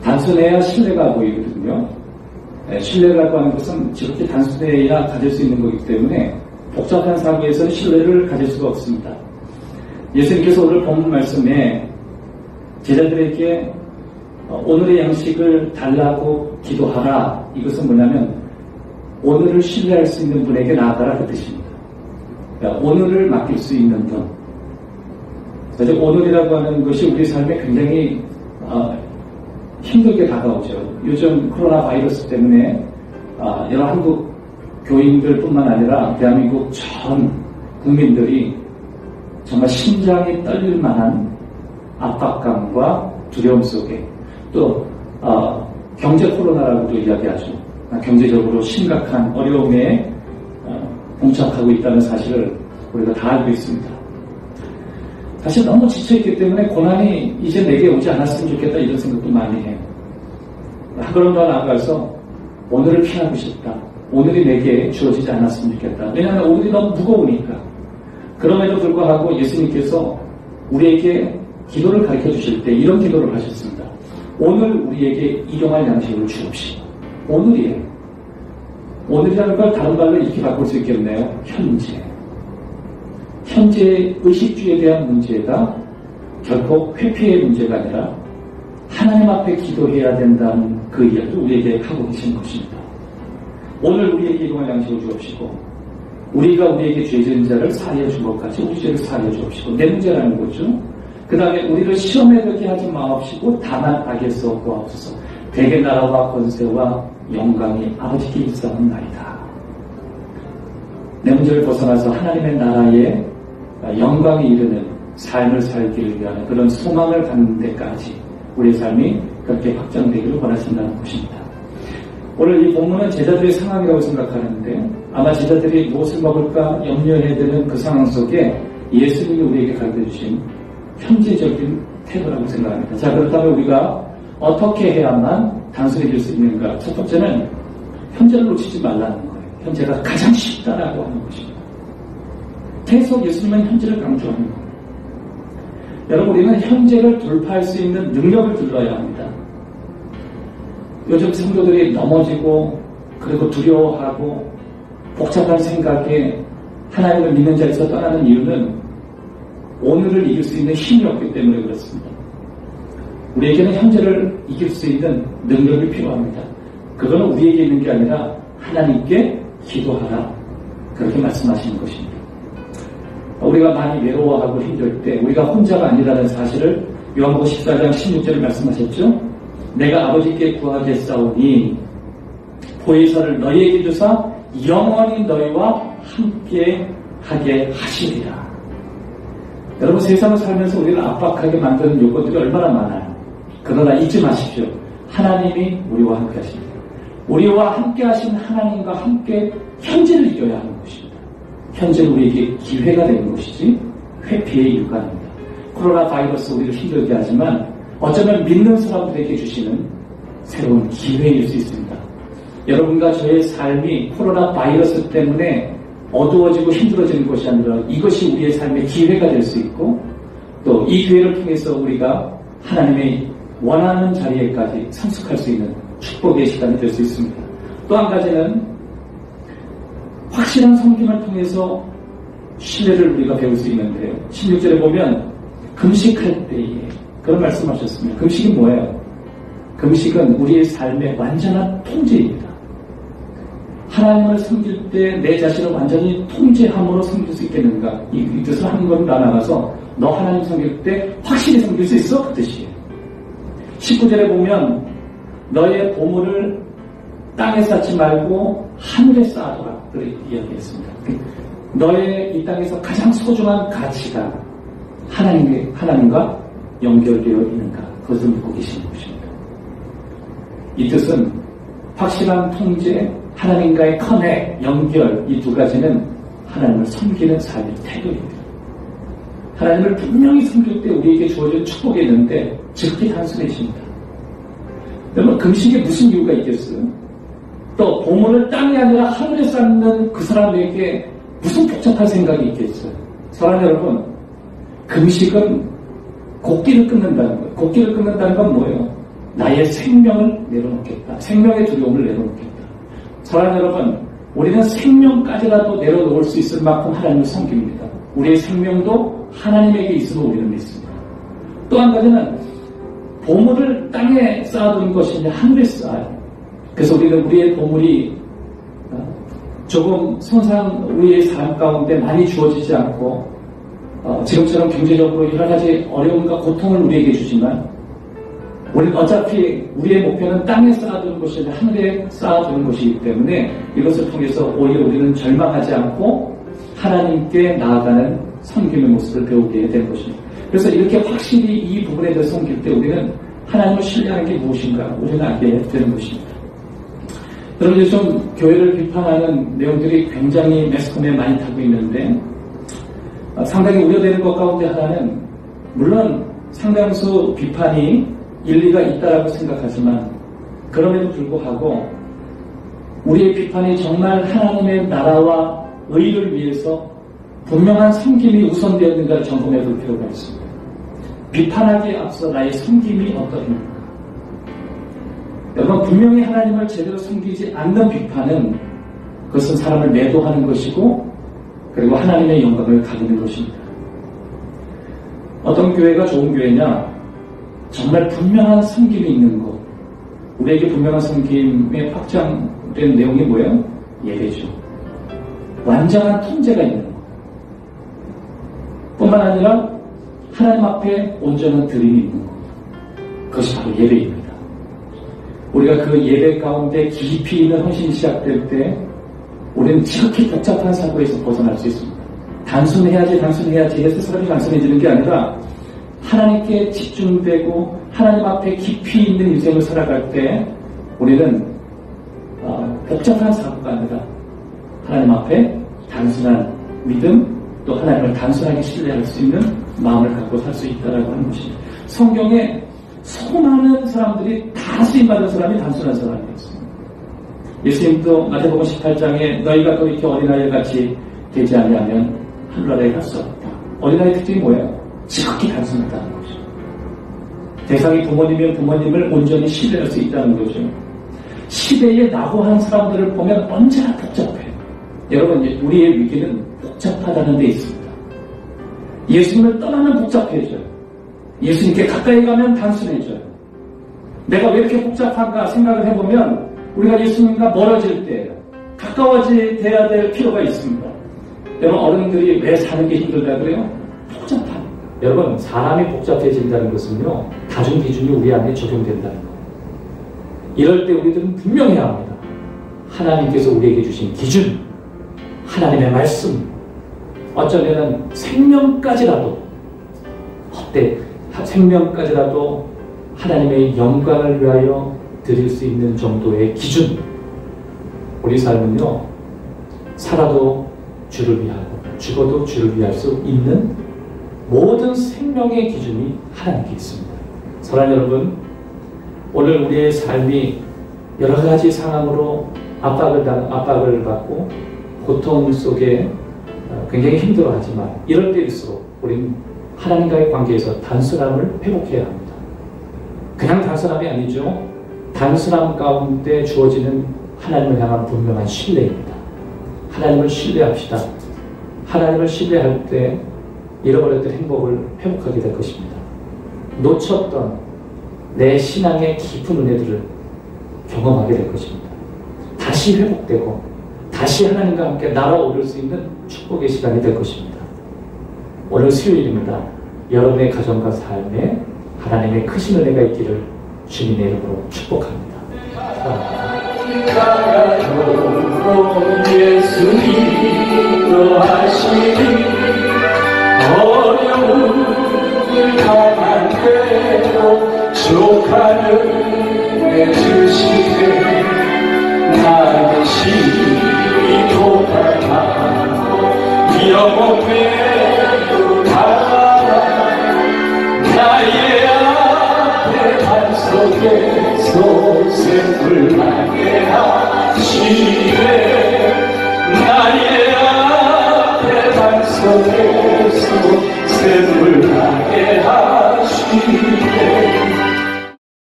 단순해야 신뢰가 보이거든요. 신뢰라고 하는 것은 지극히 단순해야 가질 수 있는 거기 때문에 복잡한 사고에서는 신뢰를 가질 수가 없습니다. 예수님께서 오늘 본문 말씀에 제자들에게 오늘의 양식을 달라고 기도하라. 이것은 뭐냐면 오늘을 신뢰할 수 있는 분에게 나아가라 그 뜻입니다. 그러니까 오늘을 맡길 수 있는 분. 그래서 오늘이라고 하는 것이 우리 삶에 굉장히 힘들게 다가오죠. 요즘 코로나 바이러스 때문에 여러 한국 교인들뿐만 아니라 대한민국 전 국민들이 정말 심장이 떨릴 만한 압박감과 두려움 속에 또 경제 코로나라고도 이야기하죠. 경제적으로 심각한 어려움에 봉착하고 있다는 사실을 우리가 다 알고 있습니다. 사실 너무 지쳐있기 때문에 고난이 이제 내게 오지 않았으면 좋겠다 이런 생각도 많이 해요. 한 걸음 더 나아가서 오늘을 피하고 싶다. 오늘이 내게 주어지지 않았으면 좋겠다. 왜냐하면 오늘이 너무 무거우니까. 그럼에도 불구하고 예수님께서 우리에게 기도를 가르쳐 주실 때 이런 기도를 하셨습니다. 오늘 우리에게 일용할 양식을 주옵시고. 오늘이에요. 오늘이라는 걸 다른 말로 이렇게 바꿀 수 있겠네요. 현재. 현재의 의식주에 대한 문제가 결코 회피의 문제가 아니라 하나님 앞에 기도해야 된다는 그 이야기를 우리에게 하고 계신 것입니다. 오늘 우리에게 일용할 양식을 주옵시고 우리가 우리에게 죄 지은 자를 사하여 준 것 같이 우리 죄를 사하여 주옵시고 내 문제라는 거죠. 그 다음에 우리를 시험에 들게 하지 마옵시고 다만 악에서 구하옵소서. 대개 나라와 권세와 영광이 아버지께 있사옵나이다. 내 문제를 벗어나서 하나님의 나라에 영광이 이르는 삶을 살기를 위한 그런 소망을 갖는 데까지 우리의 삶이 그렇게 확장되기를 원하신다는 것입니다. 오늘 이 본문은 제자들의 상황이라고 생각하는데 아마 제자들이 무엇을 먹을까 염려해야 되는 그 상황 속에 예수님이 우리에게 가르쳐주신 현재적인 태도라고 생각합니다. 자, 그렇다면 우리가 어떻게 해야만 단순해질 수 있는가? 첫 번째는 현재를 놓치지 말라는 거예요. 현재가 가장 쉽다라고 하는 것입니다. 계속 예수님은 현재를 강조하는 거예요. 여러분, 우리는 현재를 돌파할 수 있는 능력을 길러야 합니다. 요즘 성도들이 넘어지고 그리고 두려워하고 복잡한 생각에 하나님을 믿는 자리에서 떠나는 이유는 오늘을 이길 수 있는 힘이 없기 때문에 그렇습니다. 우리에게는 현재를 이길 수 있는 능력이 필요합니다. 그거는 우리에게 있는 게 아니라 하나님께 기도하라. 그렇게 말씀하시는 것입니다. 우리가 많이 외로워하고 힘들 때 우리가 혼자가 아니라는 사실을 요한복음 14장 16절에 말씀하셨죠. 내가 아버지께 구하겠사오니 보혜사를 너희에게 주사 영원히 너희와 함께 하게 하시리라. 여러분, 세상을 살면서 우리를 압박하게 만드는 요건들이 얼마나 많아요. 그러나 잊지 마십시오. 하나님이 우리와 함께 하십니다. 우리와 함께 하신 하나님과 함께 현재를 이겨야 하는 것입니다. 현재는 우리에게 기회가 되는 것이지 회피의 이유가 아닙니다. 코로나 바이러스 우리를 힘들게 하지만 어쩌면 믿는 사람들에게 주시는 새로운 기회일 수 있습니다. 여러분과 저의 삶이 코로나 바이러스 때문에 어두워지고 힘들어지는 것이 아니라 이것이 우리의 삶의 기회가 될 수 있고 또 이 기회를 통해서 우리가 하나님의 원하는 자리에까지 성숙할 수 있는 축복의 시간이 될 수 있습니다. 또 한 가지는 확실한 섬김을 통해서 신뢰를 우리가 배울 수 있는데요. 16절에 보면 금식할 때에 그런 말씀하셨습니다. 금식이 뭐예요? 금식은 우리의 삶의 완전한 통제입니다. 하나님을 섬길 때 내 자신을 완전히 통제함으로 섬길 수 있겠는가? 이 뜻을 한 걸로 나눠가서 너 하나님 섬길 때 확실히 섬길 수 있어? 그 뜻이에요. 19절에 보면 너의 보물을 땅에 쌓지 말고 하늘에 쌓아둬라. 그렇게 이야기했습니다. 너의 이 땅에서 가장 소중한 가치가 하나님과 연결되어 있는가? 그것을 묻고 계시는 것입니다. 이 뜻은 확실한 통제, 하나님과의 커넥, 연결, 이 두 가지는 하나님을 섬기는 삶의 태도입니다. 하나님을 분명히 섬길 때 우리에게 주어진 축복이 있는데 지극히 단순해집니다. 여러분, 금식에 무슨 이유가 있겠어요? 또 보물을 땅이 아니라 하늘에 쌓는 그 사람에게 무슨 복잡한 생각이 있겠어요? 사랑하는 여러분, 금식은 곡기를 끊는다는 거예요. 곡기를 끊는다는 건 뭐예요? 나의 생명을 내려놓겠다. 생명의 두려움을 내려놓겠다. 사랑하는 여러분, 우리는 생명까지라도 내려놓을 수 있을 만큼 하나님을 섬깁니다. 우리의 생명도 하나님에게 있음을 우리는 믿습니다. 또 한 가지는 보물을 땅에 쌓아두는 것이 아니라 하늘에 쌓아요. 그래서 우리는 우리의 보물이 조금 우리의 삶 가운데 많이 주어지지 않고 지금처럼 경제적으로 여러 가지 어려움과 고통을 우리에게 주지만 우리는 어차피 우리의 목표는 땅에 쌓아두는 것이 아니라 하늘에 쌓아두는 것이기 때문에 이것을 통해서 오히려 우리는 절망하지 않고 하나님께 나아가는 섬김의 모습을 배우게 될 것입니다. 그래서 이렇게 확실히 이 부분에 대해서 섬길 때 우리는 하나님을 신뢰하는 게 무엇인가 우리는 알게 되는 것입니다. 여러분, 요즘 교회를 비판하는 내용들이 굉장히 매스컴에 많이 타고 있는데 상당히 우려되는 것 가운데 하나는 물론 상당수 비판이 일리가 있다라고 생각하지만 그럼에도 불구하고 우리의 비판이 정말 하나님의 나라와 의를 위해서 분명한 섬김이 우선되었는가를 점검해 볼 필요가 있습니다. 비판하기에 앞서 나의 섬김이 어떠합니까? 여러분, 분명히 하나님을 제대로 섬기지 않는 비판은 그것은 사람을 매도하는 것이고 그리고 하나님의 영광을 가리는 것입니다. 어떤 교회가 좋은 교회냐? 정말 분명한 섬김이 있는 것. 우리에게 분명한 섬김에 확장된 내용이 뭐예요? 예배죠. 완전한 통제가 있는 것. 뿐만 아니라 하나님 앞에 온전한 드림이 있는 것. 그것이 바로 예배입니다. 우리가 그 예배 가운데 깊이 있는 헌신이 시작될 때 우리는 지극히 복잡한 사고에서 벗어날 수 있습니다. 단순해야지 해서 사람이 단순해지는 게 아니라 하나님께 집중되고 하나님 앞에 깊이 있는 인생을 살아갈 때 우리는 복잡한 사고가 아니라 하나님 앞에 단순한 믿음 또 하나님을 단순하게 신뢰할 수 있는 마음을 갖고 살 수 있다라고 하는 것입니다. 성경에 수많은 사람들이 다 쓰임받은 사람이 단순한 사람이었습니다. 예수님도 마태복음 18장에 너희가 그렇게 어린아이 같이 되지 아니하면 하늘나라에 갈 수 없다. 어린아이의 특징이 뭐예요? 지극히 단순하다는 거죠. 대상이 부모님이면 부모님을 온전히 신뢰할 수 있다는 거죠. 시대에 낙오한 사람들을 보면 언제나 복잡해요. 여러분, 우리의 위기는 복잡하다는 데 있습니다. 예수님을 떠나면 복잡해져요. 예수님께 가까이 가면 단순해져요. 내가 왜 이렇게 복잡한가 생각을 해보면 우리가 예수님과 멀어질 때 가까워져야 될 필요가 있습니다. 여러분, 어른들이 왜 사는 게 힘들다 그래요? 복잡한. 여러분, 사람이 복잡해진다는 것은요, 다중 기준이 우리 안에 적용된다는 거예요. 이럴 때 우리들은 분명해야 합니다. 하나님께서 우리에게 주신 기준, 하나님의 말씀, 어쩌면은 생명까지라도 생명까지라도 하나님의 영광을 위하여 드릴 수 있는 정도의 기준. 우리 삶은요, 살아도 주를 위하고 죽어도 주를 위할 수 있는 모든 생명의 기준이 하나님께 있습니다. 사랑하는 여러분, 오늘 우리의 삶이 여러 가지 상황으로 압박을 받고 고통 속에 굉장히 힘들어하지만 이럴 때일수록 우리는 하나님과의 관계에서 단순함을 회복해야 합니다. 그냥 단순함이 아니죠. 단순함 가운데 주어지는 하나님을 향한 분명한 신뢰입니다. 하나님을 신뢰합시다. 하나님을 신뢰할 때 잃어버렸던 행복을 회복하게 될 것입니다. 놓쳤던 내 신앙의 깊은 은혜들을 경험하게 될 것입니다. 다시 회복되고 다시 하나님과 함께 날아오를 수 있는 축복의 시간이 될 것입니다. 오늘 수요일입니다. 여러분의 가정과 삶에 하나님의 크신 은혜가 있기를 주님의 이름으로 축복합니다. 예수님도 하시니 어려움을 당한 대로 족하는 내 주시되 나의 심히 도달하고 영원에도 달아 나의 앞에 반석에서 샘을 나게 하시네 나의 앞에 반석에서 샘을 나게 하시네